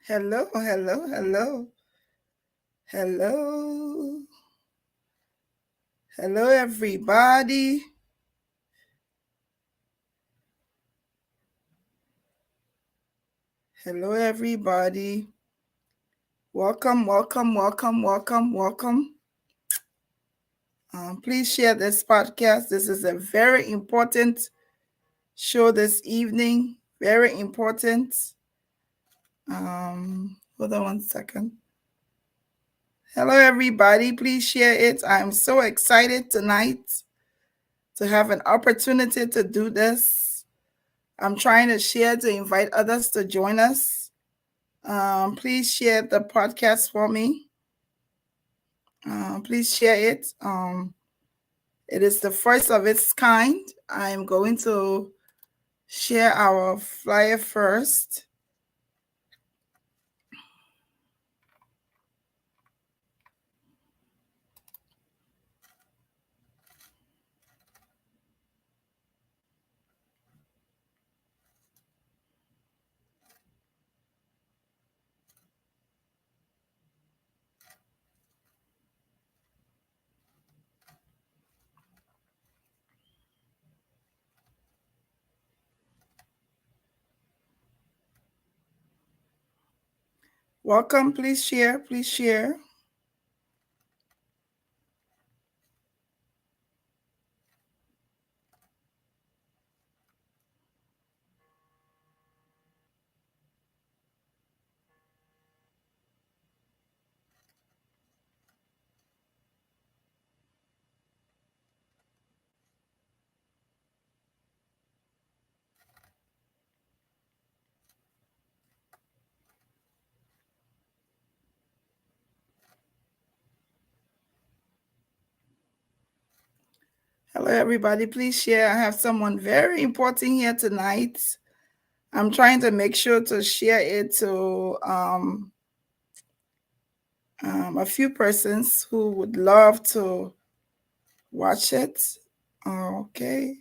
Hello, hello, hello. Hello. Hello, everybody. Hello, everybody. Welcome, welcome, welcome, welcome, welcome. Please share this podcast. This is a very important show this evening. Very important. Hold on 1 second. Hello, everybody. Please share it. I'm so excited tonight to have an opportunity to do this. I'm trying to share to invite others to join us. Please share the podcast for me. Please share it. It is the first of its kind. I'm going to share our flyer first. Welcome. Please share. Please share. Hello, everybody. Please share. I have someone very important here tonight. I'm trying to make sure to share it to a few persons who would love to watch it. Okay.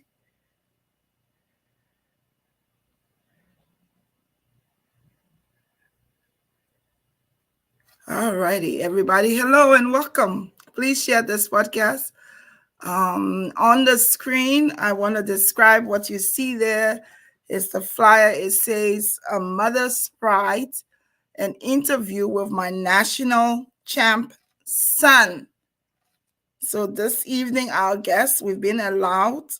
All righty, everybody. Hello and welcome. Please share this podcast. On the screen, I want to describe what you see there. It's the flyer. It says "A Mother's Pride," an interview with my national champ son. So this evening, our guests, we've been allowed,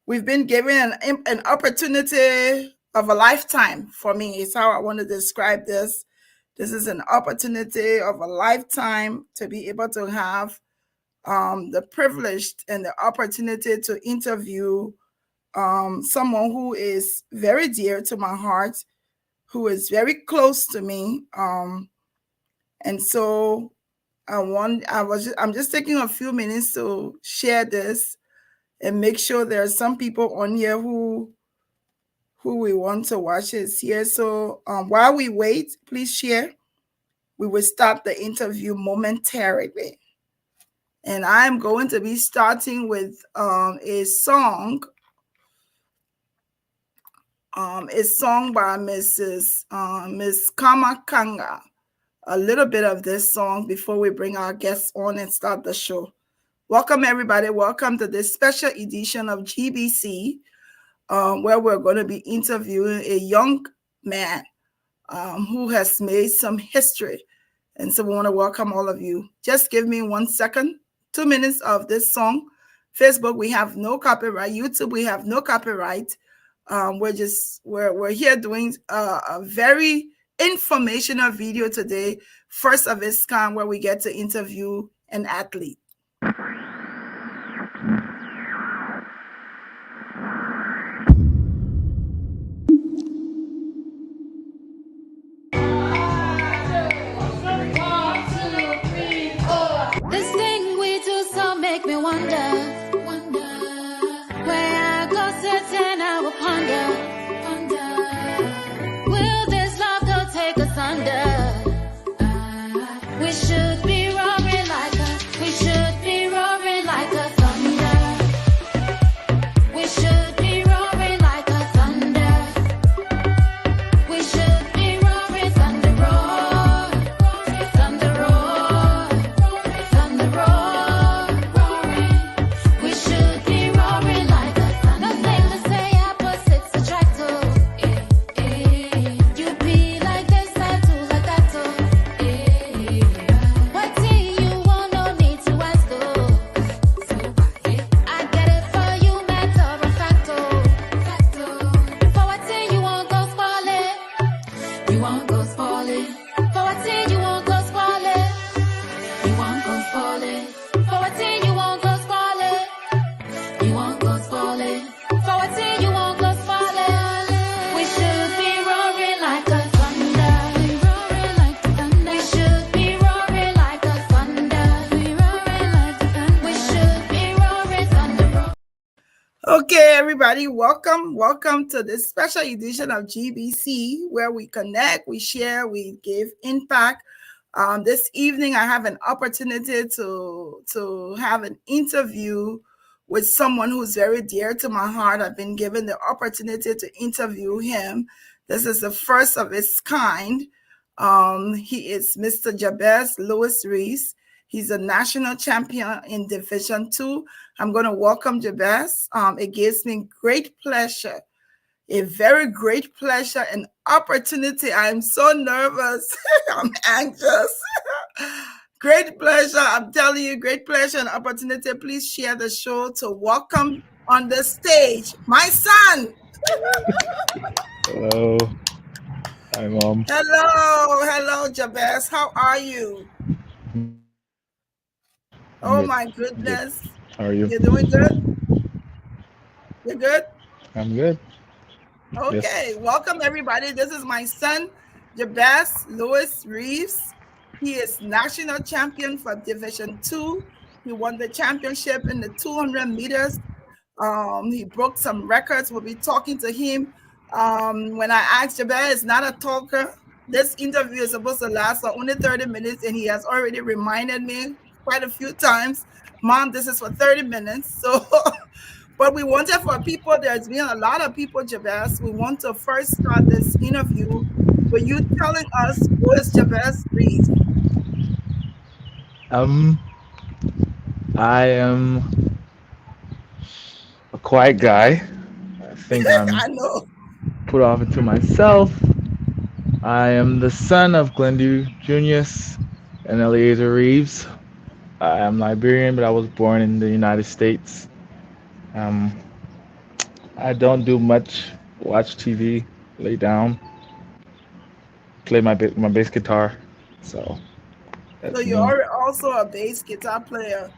we've been given an opportunity of a lifetime. For me, is how I want to describe this. This is an opportunity of a lifetime to be able to have the privilege and the opportunity to interview someone who is very dear to my heart, who is very close to me. And so I'm just taking a few minutes to share this and make sure there are some people on here who we want to watch it here. So while we wait, please share. We will start the interview momentarily. And I'm going to be starting with a song by Miss Kamakanga. A little bit of this song before we bring our guests on and start the show. Welcome, everybody. Welcome to this special edition of GeesBeeCee, where we're going to be interviewing a young man who has made some history. And so we want to welcome all of you. Just give me 1 second, 2 minutes of this song. Facebook, we have no copyright. YouTube, we have no copyright. We're here doing a very informational video today, first of its kind, where we get to interview an athlete. This thing we do so make me wonder where I go certain I will ponder. Will this love go take us under? We should be roaring like we should be roaring like a thunder. We should be roaring like a thunder. We should be roaring thunder. everybody. Welcome. Welcome to this special edition of GBC where we connect, we share, we give impact. This evening, I have an opportunity to have an interview with someone who's very dear to my heart. I've been given the opportunity to interview him. This is the first of its kind. He is Mr. Jabez Lewis Reeves. He's a national champion in Division Two. I'm going to welcome Jabez. It gives me great pleasure, a very great pleasure and opportunity. I'm so nervous. I'm anxious. Great pleasure. I'm telling you, great pleasure and opportunity. Please share the show to welcome on the stage my son. Hello. Hi, Mom. Hello. Hello, Jabez. How are you? I'm Oh, good. my I'm good. goodness. How are you? You're doing good? You're good? I'm good. Yes. Okay, welcome everybody. This is my son, Jabez Lewis Reeves. He is national champion for Division Two. He won the championship in the 200 meters. He broke some records. We'll be talking to him. When I asked Jabez, is not a talker. This interview is supposed to last for only 30 minutes, and he has already reminded me quite a few times, Mom, this is for 30 minutes. So but we wanted for people, there's been a lot of people, Jabez. We want to first start this interview with you telling us who is Jabez Reeves. Um, I am a quiet guy. I think I'm I know. put off into myself. I am the son of Glendew Junius and Eliezer Reeves. I am Liberian, but I was born in the United States. Um, I don't do much. Watch TV, lay down, play my bass guitar. So So that's you me. are also a bass guitar player.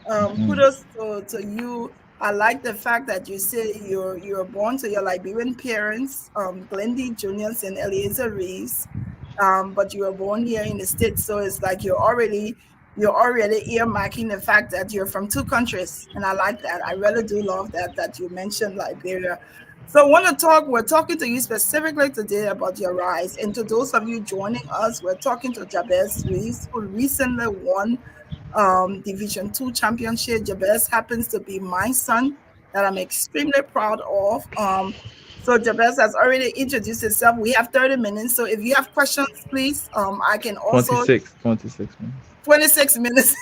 Mhm. Kudos to you. I like the fact that you say you're born to your Liberian parents, Glendy Juniors and Eliezer Reeves, but you were born here in the States. So it's like you're already earmarking the fact that you're from two countries, and I like that. I really do love that you mentioned Liberia. So I want to talk. We're talking to you specifically today about your rise, and to those of you joining us, we're talking to Jabez Reeves, who recently won Division Two championship. Jabez happens to be my son that I'm extremely proud of. So Jabez has already introduced himself. We have 30 minutes. So if you have questions, please, I can also 26 minutes. 26 minutes.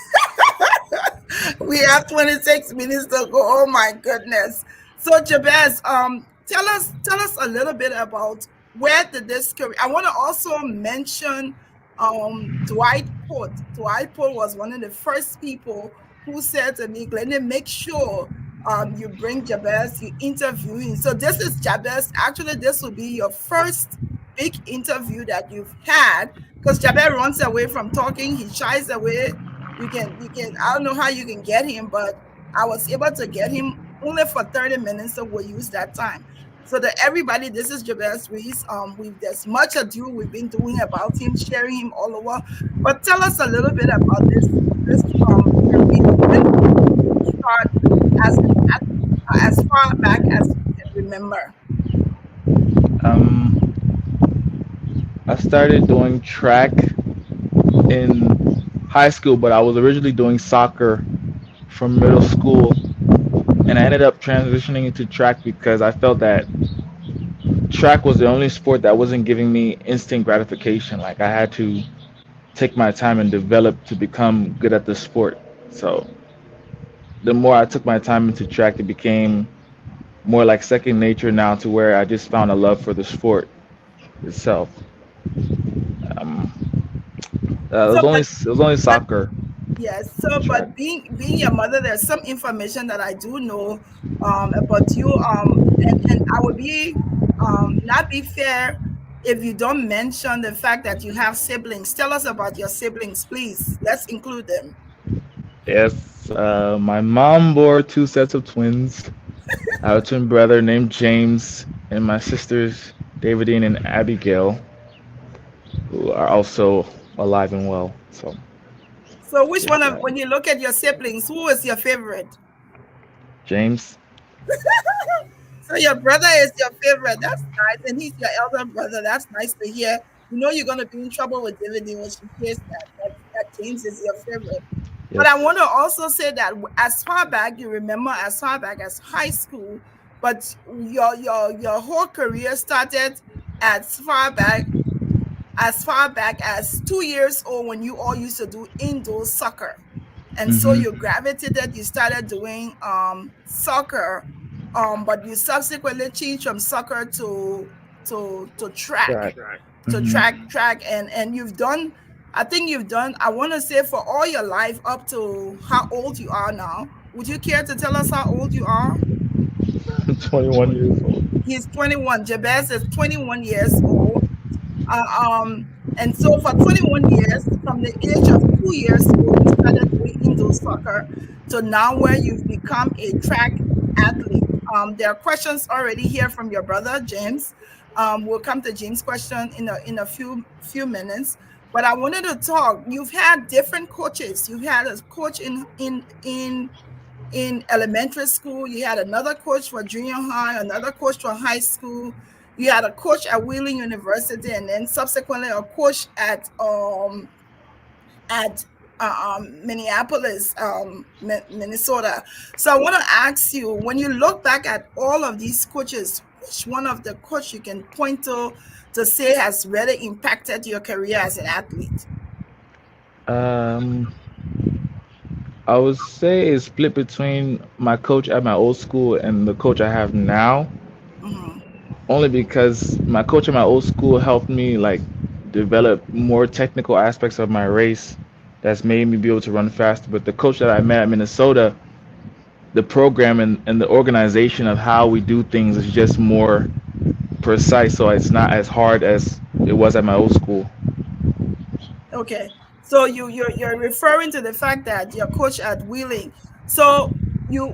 We have 26 minutes to go. Oh my goodness. So Jabez, tell us a little bit about where did this career. I want to also mention Dwight Poot. Dwight Poot was one of the first people who said to me, Glenda, make sure you bring Jabez, you interview him. So this is Jabez. Actually, this will be your first big interview that you've had because Jabez runs away from talking, he shies away. You can I don't know how you can get him, but I was able to get him only for 30 minutes, so we'll use that time. So that everybody, this is Jabez Reese. We've there's much ado we've been doing about him, sharing him all over. But tell us a little bit about this career. When did you start as an athlete, as far back as you can remember? Um, I started doing track in high school, but I was originally doing soccer from middle school, and I ended up transitioning into track because I felt that track was the only sport that wasn't giving me instant gratification. Like I had to take my time and develop to become good at the sport. So the more I took my time into track, it became more like second nature now to where I just found a love for the sport itself. Um, So but it was only but soccer yes, so and track. but being your mother, there's some information that I do know about you. And I would be not be fair if you don't mention the fact that you have siblings. Tell us about your siblings, please. Let's include them. Yes, my mom bore two sets of twins. I have a twin brother named James, and my sisters Davidine and Abigail, who are also alive and well. So So which there's one of that. when you look at your siblings, who is your favorite? James. So your brother is your favorite. That's nice. And he's your elder brother. That's nice to hear. You know you're gonna be in trouble with Divinity when she hears that James is your favorite. But I Yes. want to also say that as far back, you remember as far back as high school, but your whole career started as far back as 2 years old when you all used to do indoor soccer. And so Mhm. you gravitated, you started doing soccer, but you subsequently changed from soccer to track, Track. Mhm. and you've done, I think you've done, I want to say for all your life up to how old you are now. Would you care to tell us how old you are? 21 years old. He's 21. Jabez is 21 years old. Uh, um, and so for 21 years, from the age of 2 years old, you started doing indoor soccer to now where you've become a track athlete. There are questions already here from your brother, James. We'll come to James' question in a few minutes. But I wanted to talk. You've had different coaches. You've had a coach in elementary school. You had another coach for junior high, another coach for high school. You had a coach at Wheeling University, and then subsequently a coach at Minneapolis, Minnesota. So I want to ask you, when you look back at all of these coaches, which one of the coach you can point to say has really impacted your career as an athlete? Um, I would say it's split between my coach at my old school and the coach I have now. Mhm. Only because my coach at my old school helped me like develop more technical aspects of my race that's made me be able to run faster. But the coach that I met at Minnesota, the program and the organization of how we do things is just more precise, so it's not as hard as it was at my old school. Okay, so you're referring to the fact that your coach at Wheeling. So you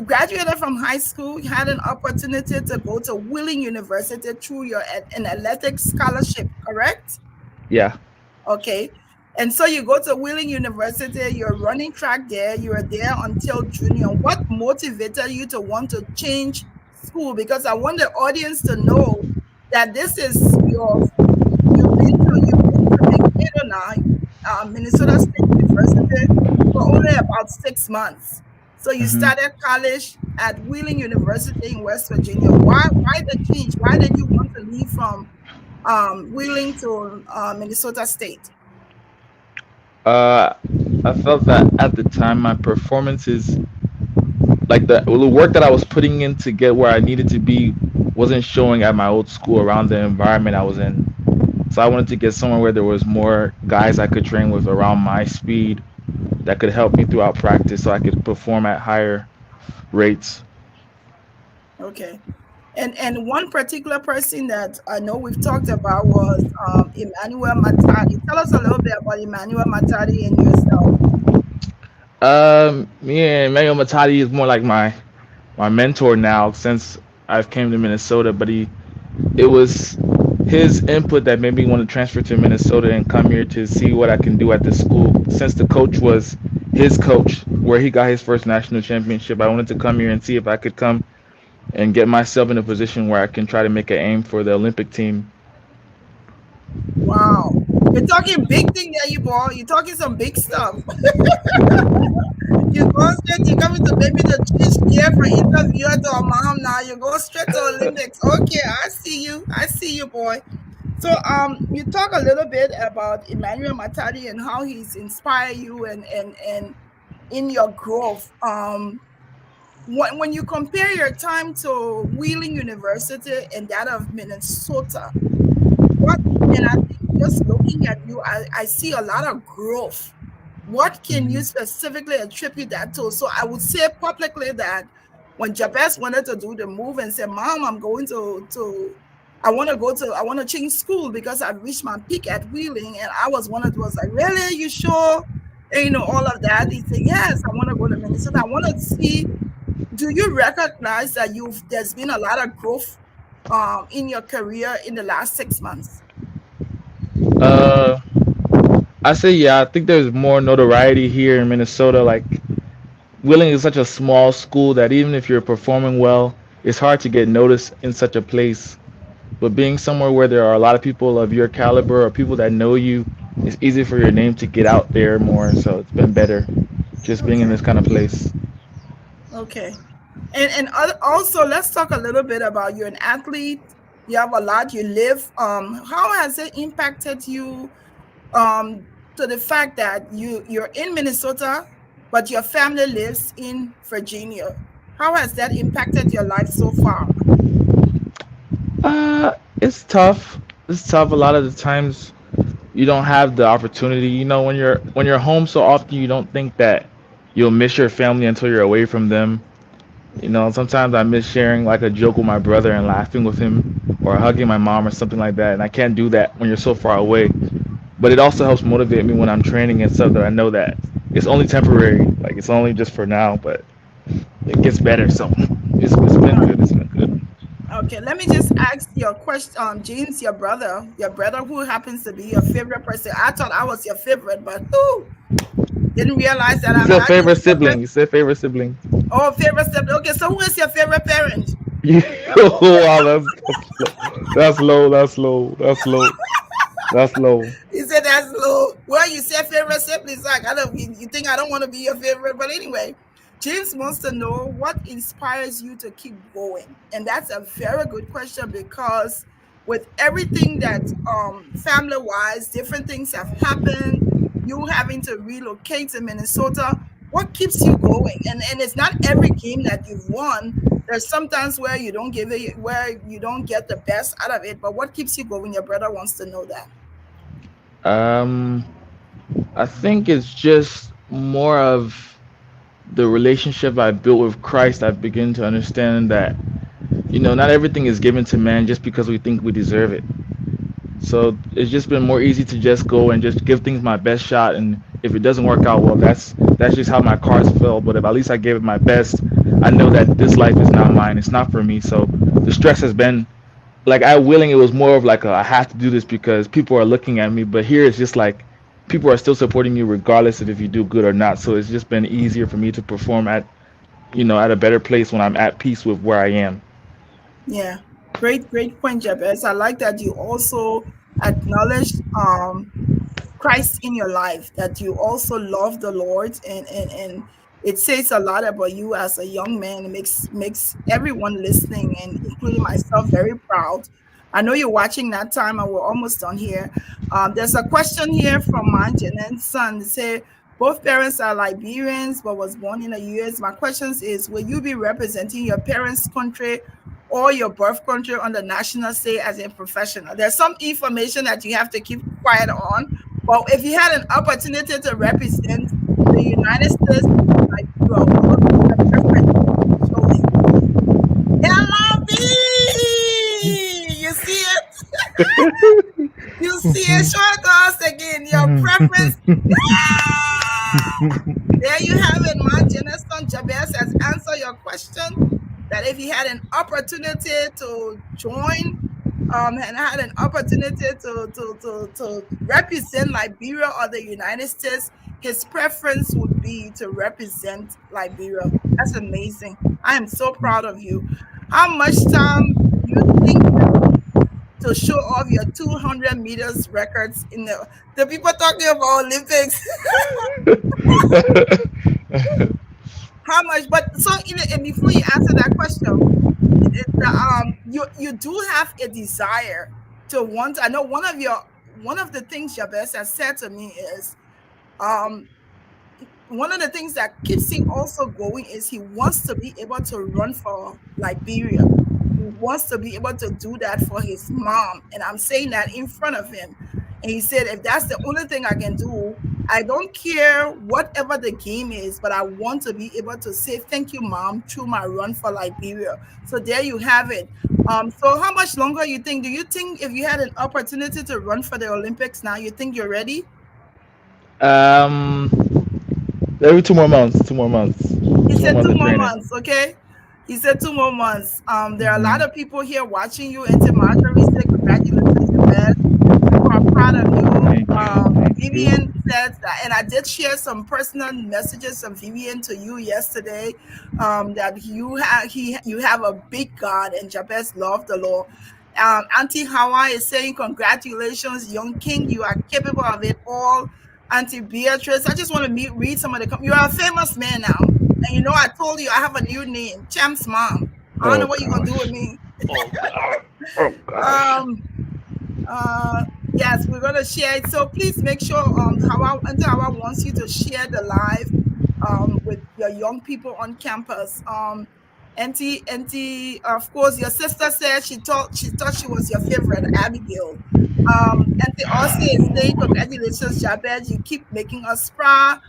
graduated from high school. You had an opportunity to go to Wheeling University through an athletic scholarship, correct? Yeah. Okay, and so you go to Wheeling University. You're running track there. You were there until junior. What motivated you to want to change school? Because I want the audience to know that this is your you've been to Mankato now, Minnesota State University, for only about 6 months. So you Hmm. started college at Wheeling University in West Virginia. Why the change? Why did you want to leave from Wheeling to Minnesota State? Uh, I felt that at the time my performances, like the work that I was putting in to get where I needed to be, wasn't showing at my old school around the environment I was in. So I wanted to get somewhere where there was more guys I could train with around my speed that could help me throughout practice so I could perform at higher rates. Okay. And one particular person that I know we've talked about was Emmanuel Matadi. Tell us a little bit about Emmanuel Matadi and yourself. Me and Mayo Matadi is more like my mentor now since I've came to Minnesota, but it was his input that made me want to transfer to Minnesota and come here to see what I can do at this school. Since the coach was his coach, where he got his first national championship, I wanted to come here and see if I could come and get myself in a position where I can try to make an aim for the Olympic team. Wow. You're talking big thing there, you boy. You're talking some big stuff. You go straight, you coming to maybe to change gear for interviewer to a mom now. You go straight to Olympics. Okay, I see you. I see you, boy. So you talk a little bit about Emmanuel Matadi and how he's inspired you and in your growth. When you compare your time to Wheeling University and that of Minnesota, what, and I think just looking at you, I see a lot of growth. What can you Mhm. specifically attribute that to? So I would say publicly that when Jabez wanted to do the move and said, Mom, I'm going to I want to change school because I've reached my peak at Wheeling. And I was one of those like, really? You sure? And, all of that. He said, yes, I want to go to Minnesota. I want to see, do you recognize that there's been a lot of growth in your career in the last 6 months? Uh, I say yeah. I think there's more notoriety here in Minnesota. Like Wheeling is such a small school that even if you're performing well, it's hard to get noticed in such a place. But being somewhere where there are a lot of people of your caliber or people that know you, it's easy for your name to get out there more. So it's been better just being in Okay. this kind of place. Okay. And also let's talk a little bit about you're an athlete. You have a lot. You live. How has it impacted you? To the fact that you're in Minnesota, but your family lives in Virginia. How has that impacted your life so far? It's tough. It's tough. A lot of the times you don't have the opportunity. You know, when you're home so often, you don't think that you'll miss your family until you're away from them. You know, sometimes I miss sharing like a joke with my brother and laughing with him or hugging my mom or something like that. And I can't do that when you're so far away. But it also helps motivate me when I'm training and stuff that I know that it's only temporary. Like it's only just for now, but it gets better. So it's been good. It's been good. Okay, let me just ask your question. James, your brother who happens to be your favorite person. I thought I was your favorite, but who didn't realize that You I'm said not your favorite favorite. sibling. You said favorite sibling. Oh, favorite step. Okay, so who is your favorite parent? You, wow, that's low. That's low. That's low. That's low. He said that's low. Well, you said favorite siblings. Like I don't. You think I don't want to be your favorite, but anyway, James wants to know what inspires you to keep going, and that's a very good question because with everything that family wise, different things have happened. You having to relocate to Minnesota. What keeps you going? And it's not every game that you've won. There's sometimes where you don't give it, where you don't get the best out of it. But what keeps you going? Your brother wants to know that. Um, I think it's just more of the relationship I built with Christ. I've begun to understand that not everything is given to man just because we think we deserve it. So it's just been more easy to just go and just give things my best shot. And if it doesn't work out well, that's just how my cards fell. But if at least I gave it my best, I know that this life is not mine. It's not for me. So the stress has been like I willing. It was more of like I have to do this because people are looking at me. But here it's just like people are still supporting you regardless of if you do good or not. So it's just been easier for me to perform at a better place when I'm at peace with where I am. Yeah, great point, Jabez. I like that you also acknowledge Christ in your life, that you also love the Lord, and it says a lot about you as a young man. It makes everyone listening, and including myself, very proud. I know you're watching that time, and we're almost done here. There's a question here from Manjanen's son. They say both parents are Liberians, but was born in the U.S. My question is, will you be representing your parents' country or your birth country on the national stage as a professional? There's some information that you have to keep quiet on, but if you had an opportunity to represent the United States, like what would be the preference you would be showing? LRB! You see it? You see it? Show it to us again. Your preference. There you have it. My Jenison Jabez has answered your question. That if he had an opportunity to join and had an opportunity to represent Liberia or the United States, his preference would be to represent Liberia. That's amazing. I am so proud of you. How much time do you think you need to show off your 200 meters records in the people talking about Olympics? How much? But so and before you answer that question, you do have a desire to want. I know one of the things Jabez has said to me is um one of the things that keeps him also going is he wants to be able to run for Liberia. He wants to be able to do that for his mom. And I'm saying that in front of him. And he said, if that's the only thing I can do, I don't care whatever the game is, but I want to be able to say thank you, mom, through my run for Liberia. So there you have it. So how much longer you think? Do you think if you had an opportunity to run for the Olympics now, you think you're ready? um, every 2 more months. 2 more months. He Two more said months two of more training. months, okay? He said 2 more months. There are a lot Hmm. of people here watching you. And to Marjorie said, congratulations, Jabez. People are proud of you. Thank you. Thank you. Vivian said that, and I did share some personal messages from Vivian to you yesterday. That you have a big God, and Jabez loved the Lord. Auntie Hawa is saying, "Congratulations, young king! You are capable of it all." Auntie Beatrice, I just want to read some of the. You are a famous man now, and you know I told you I have a new name, Champ's mom. I don't Oh know what you're gonna do with gosh. me. Oh god. Oh gosh. Um, yes, we're gonna share it. So please make sure Hawa Auntie Hawa wants you to share the live with your young people on campus. Auntie, of course, your sister said she thought she was your favorite, Abigail. Auntie also is saying congratulations, Jabez. You keep making us proud.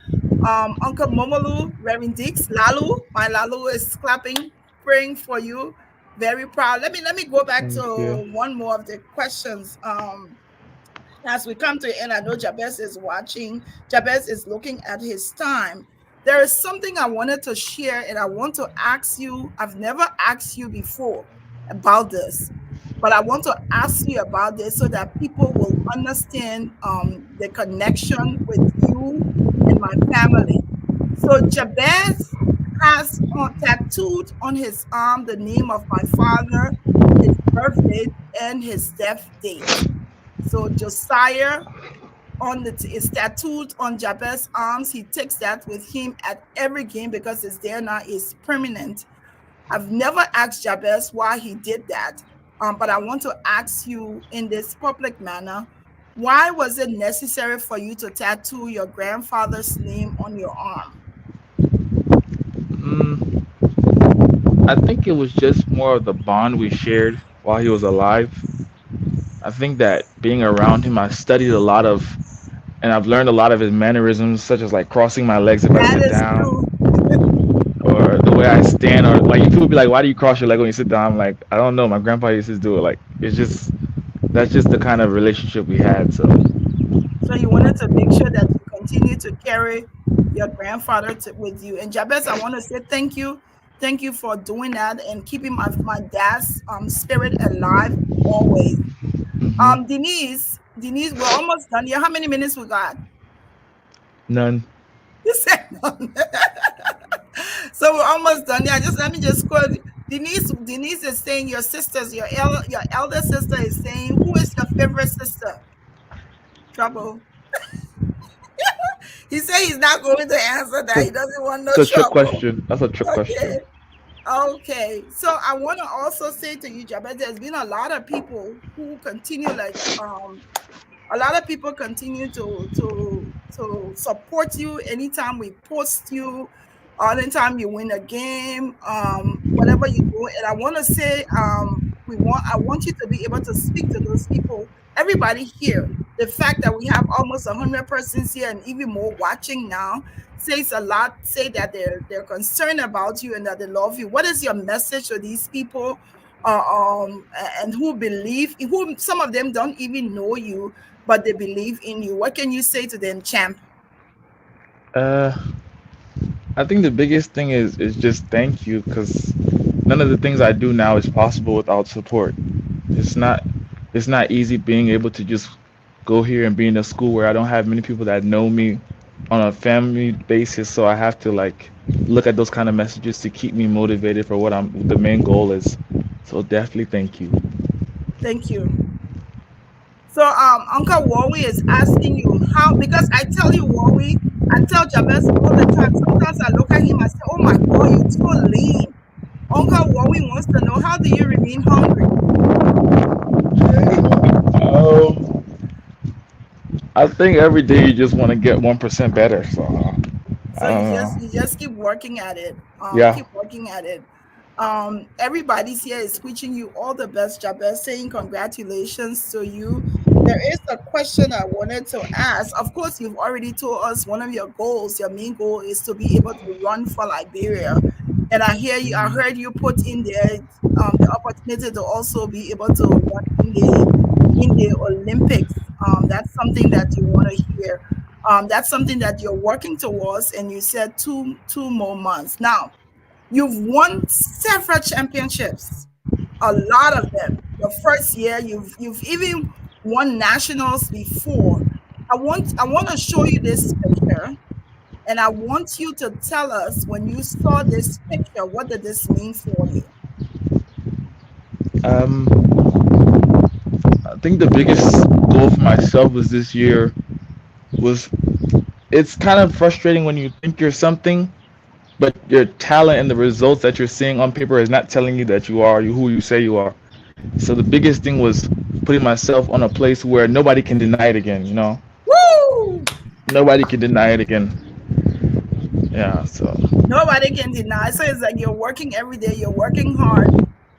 Uncle Momolu, Reverend Dix, Lalu, my Lalu is clapping, praying for you. Very proud. Let me go back to Thank you. one more of the questions. As we come to the end, I know Jabez is watching. Jabez is looking at his time. There is something I wanted to share, and I want to ask you. I've never asked you before about this, but I want to ask you about this so that people will understand the connection with you and my family. So Jabez has tattooed on his arm the name of my father, his birth date, and his death date. So Josiah is tattooed on Jabez's arms. He takes that with him at every game because his DNA is permanent. I've never asked Jabez why he did that, but I want to ask you in this public manner, why was it necessary for you to tattoo your grandfather's name on your arm? Mm, I think it was just more of the bond we shared while he was alive. I think that being around him, I studied a lot of, and I've learned a lot of his mannerisms, such as like crossing my legs if I That sit is down, true. or the way I stand, or like people be like, "Why do you cross your leg when you sit down?" I'm like, I don't know. My grandpa used to do it. Like it's just that's just the kind of relationship we had. So So you wanted to make sure that you continue to carry your grandfather with you. And Jabez, I want to say thank you. Thank you for doing that and keeping my dad's spirit alive always. hmm Denise, we're almost done here. How many minutes we got? none. You said none. So we're almost done. Yeah, just let me just quote. Denise is saying your elder sister is saying, who is your favorite sister? Trouble. He said he's not going to answer that. He doesn't want no It's a trick trouble. question. That's a trick Okay. question. Okay. So I want to also say to you, Jabez, there's been a lot of people who continue a lot of people continue to support you anytime we post you, anytime you win a game, whatever you do. And I want to say, I want you to be able to speak to those people, everybody here. The fact that we have almost 100 persons here and even more watching now says a lot. Say that they're concerned about you and that they love you. What is your message to these people? And who believe, who some of them don't even know you, but they believe in you. What can you say to them, champ? Uh, I think the biggest thing is just thank you because none of the things I do now is possible without support. It's not it's not easy being able to just go here and be in a school where I don't have many people that know me on a family basis, so I have to like look at those kind of messages to keep me motivated for what the main goal is. So definitely thank you. Thank you. So Uncle Warwi is asking you how, because I tell you, Warwi, I tell Jabez all the time. Sometimes I look at him, I say, oh my God, you're so lean. Uncle Warwi wants to know, how do you remain hungry? Um, I think every day you just want to get 1% better. So I So don't you know. just keep working at it. Yeah. Keep working at it. Everybody's here is wishing you all the best, Jabez, saying congratulations to you. There is a question I wanted to ask. Of course, you've already told us one of your goals, your main goal is to be able to run for Liberia. And I heard you put in there the opportunity to also be able to run in the Olympics. That's something that you want to hear. That's something that you're working towards, and you said two more months. Now, you've won several championships, a lot of them. Your first year, you've even won nationals before. I want to show you this picture, and I want you to tell us when you saw this picture, what did this mean for you? Um, I think the biggest goal for myself was this year was it's kind of frustrating when you think you're something, but your talent and the results that you're seeing on paper is not telling you that you are who you say you are. So the biggest thing was putting myself on a place where nobody can deny it again. Woo! Nobody can deny it again. Yeah. So. Nobody can deny. So it's like you're working every day, you're working hard,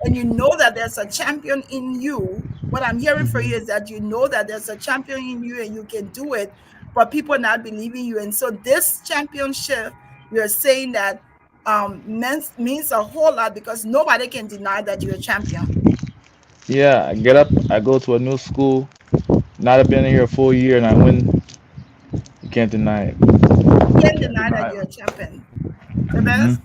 and you know that there's a champion in you. What I'm hearing for Mhm. you is that you know that there's a champion in you and you can do it, but people not believing you. And so this championship, you're saying that means a whole lot because nobody can deny that you're a champion. Yeah. I get up. I go to a new school. Not have been here a full year, and I win. You can't deny it. You You can't can't deny that deny you're it. a champion. Hmm. Jabez,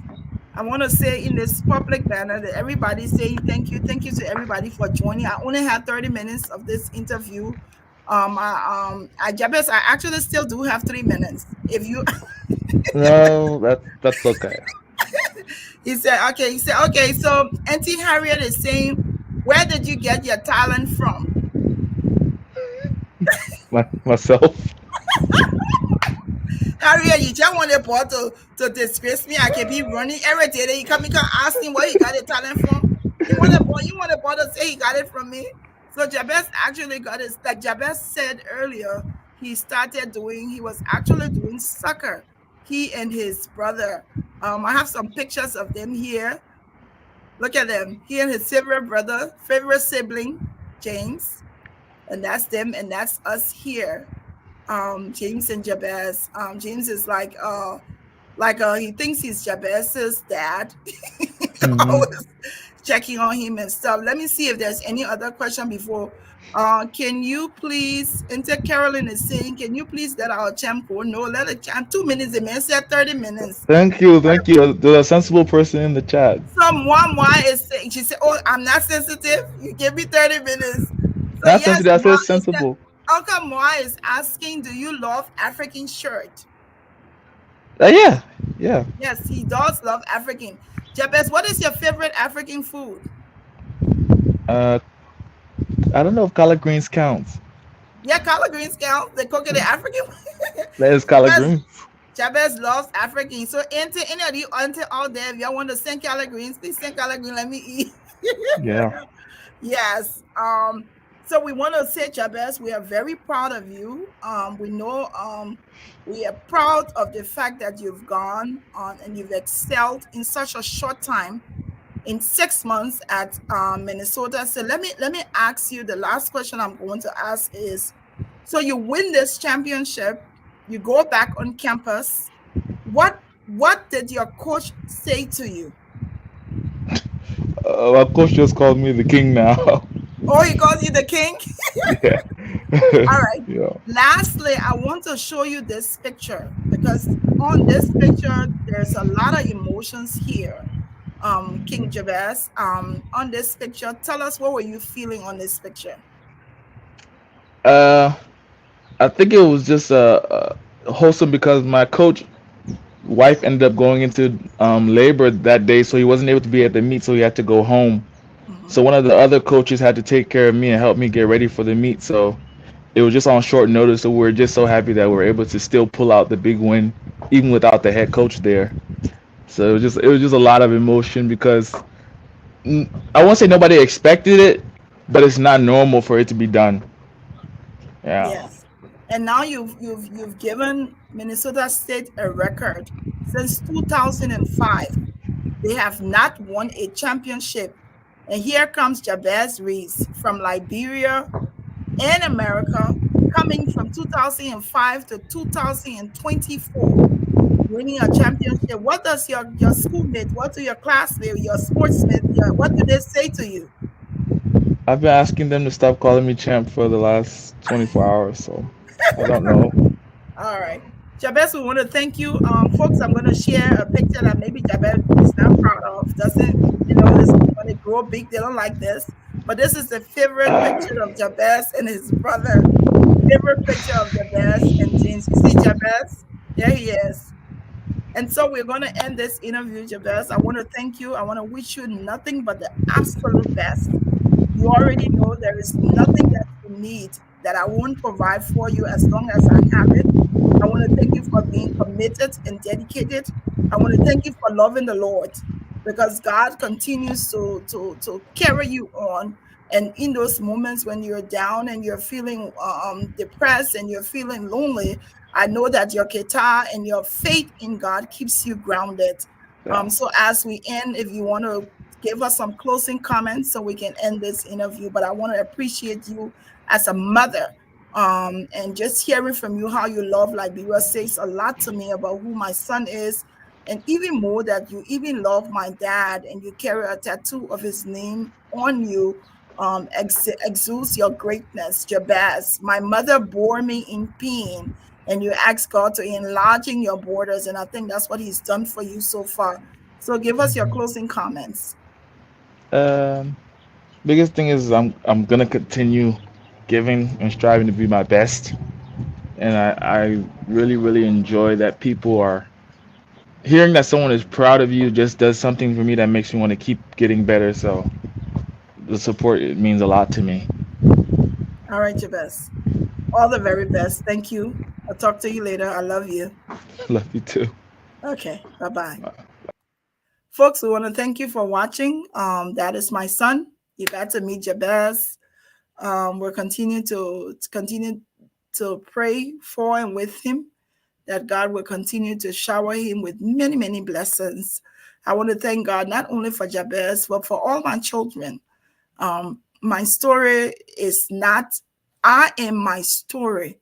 I want to say in this public banner that everybody saying thank you. Thank you to everybody for joining. I only had 30 minutes of this interview. Jabez, I actually still do have 3 minutes. If you, No, that's okay. he said, okay, so Auntie Harriet is saying, where did you get your talent from? Myself. Harriet, you just want the boy to disgrace me. I can be running every day. Then you come ask him where he got the talent from. You want the boy to say he got it from me. So Jabez actually got it. Like Jabez said earlier, he was actually doing soccer. He and his brother. I have some pictures of them here. Look at them. He and his favorite sibling, James. And that's them, and that's us here. James and Jabez. James is he thinks he's Jabez's dad. Hmm. Always checking on him and stuff. Let me see if there's any other question before. Can you please, Inter Carolyn is saying, can you please let our champ go? No, let it champ 2 minutes. The man said 30 minutes. Thank you, thank you. There's a sensible person in the chat. Someone why is saying, she said, oh, I'm not sensitive. You give me 30 minutes. So Not yes, sensitive. I Moa said is that sensible. Uncle Moa is asking, do you love African shirt? Yeah, yeah. Yes, he does love African. Jabez, what is your favorite African food? Uh, I don't know if collard greens counts. Yeah, collard greens count. They cook it in African. That is collard Jabez, greens. Jabez loves African. So any of you auntie out there, if y'all want to send collard greens, please send collard green. Let me eat. Yeah. Yes. So we want to say, Jabez, we are very proud of you. We know we are proud of the fact that you've gone on and you've excelled in such a short time in 6 months at Minnesota. So let me ask you the last question I'm going to ask is, so you win this championship, you go back on campus. What did your coach say to you? My coach just called me the king now. Oh, he calls you the king? Yeah. All right. Yeah. Lastly, I want to show you this picture because on this picture, there's a lot of emotions here. King Jabez, on this picture, tell us what were you feeling on this picture? Uh, I think it was just wholesome because my coach wife ended up going into labor that day, so he wasn't able to be at the meet, so he had to go home. Mhm. So one of the other coaches had to take care of me and help me get ready for the meet. So it was just on short notice. So we are just so happy that we are able to still pull out the big win, even without the head coach there. So it was just a lot of emotion because I won't say nobody expected it, but it's not normal for it to be done. Yeah. Yes. And now you've given Minnesota State a record. Since 2005, they have not won a championship. And here comes Jabez Reeves from Liberia in America, coming from 2005 to 2024, winning a championship. What does your schoolmate, what do your classmate, your sportsmate, what do they say to you? I've been asking them to stop calling me champ for the last 24 hours, so I don't know. All right. Jabez, we want to thank you. Folks, I'm going to share a picture that maybe Jabez is not proud of. Doesn't, this when they grow big, they don't like this. But this is the favorite picture of Jabez and his brother. favorite picture of Jabez and James. You see Jabez? There he is. And so we're going to end this interview, Jabez. I want to thank you. I want to wish you nothing but the absolute best. You already know there is nothing that you need that I won't provide for you as long as I have it. I want to thank you for being committed and dedicated. I want to thank you for loving the Lord because God continues to carry you on. And in those moments when you're down and you're feeling depressed and you're feeling lonely, I know that your keta and your faith in God keeps you grounded. Yeah. So as we end, if you want to give us some closing comments so we can end this interview. But I want to appreciate you as a mother. And just hearing from you how you love Liberia says a lot to me about who my son is. And even more that you even love my dad and you carry a tattoo of his name on you exudes your greatness, Jabez. My mother bore me in pain, and you ask God to enlarging your borders. And I think that's what he's done for you so far. So give us your closing comments. Um, Biggest thing is I'm gonna continue giving and striving to be my best, and I really enjoy that people are hearing that someone is proud of you. Just does something for me that makes me want to keep getting better. So the support, it means a lot to me. All right, Jabez. All the very best. Thank you. I'll talk to you later. I love you. Love you too. Okay. Bye bye. Folks, we want to thank you for watching. That is my son. You got to meet Jabez. We're continue to pray for and with him that God will continue to shower him with many blessings. I want to thank God not only for Jabez, but for all my children. My story is not, I am my story.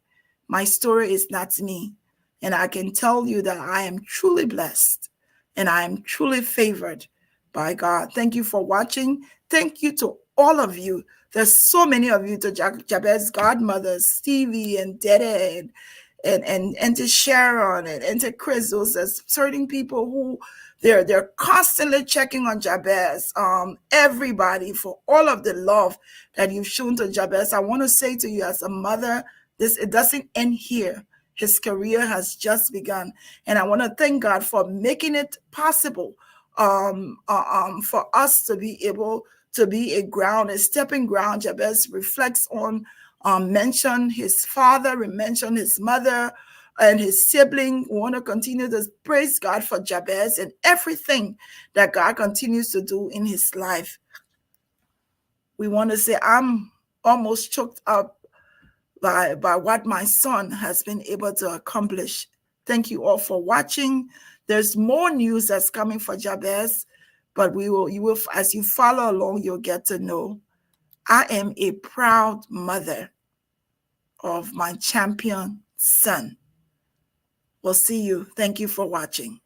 My story is not me. And I can tell you that I am truly blessed and I am truly favored by God. Thank you for watching. Thank you to all of you. There's so many of you, to Jabez godmothers, Stevie and Dede and to Sharon and to Chris. Those are certain people who they're constantly checking on Jabez. Everybody, for all of the love that you've shown to Jabez. I want to say to you as a mother, this, it doesn't end here. His career has just begun, and I want to thank God for making it possible for us to be able to be a ground, a stepping ground. Jabez reflects on, mention his father, we mention his mother and his sibling. We want to continue to praise God for Jabez and everything that God continues to do in his life. We want to say, I'm almost choked up by what my son has been able to accomplish. Thank you all for watching. There's more news that's coming for Jabez, but you will, as you follow along, you'll get to know I am a proud mother of my champion son. We'll see you. Thank you for watching.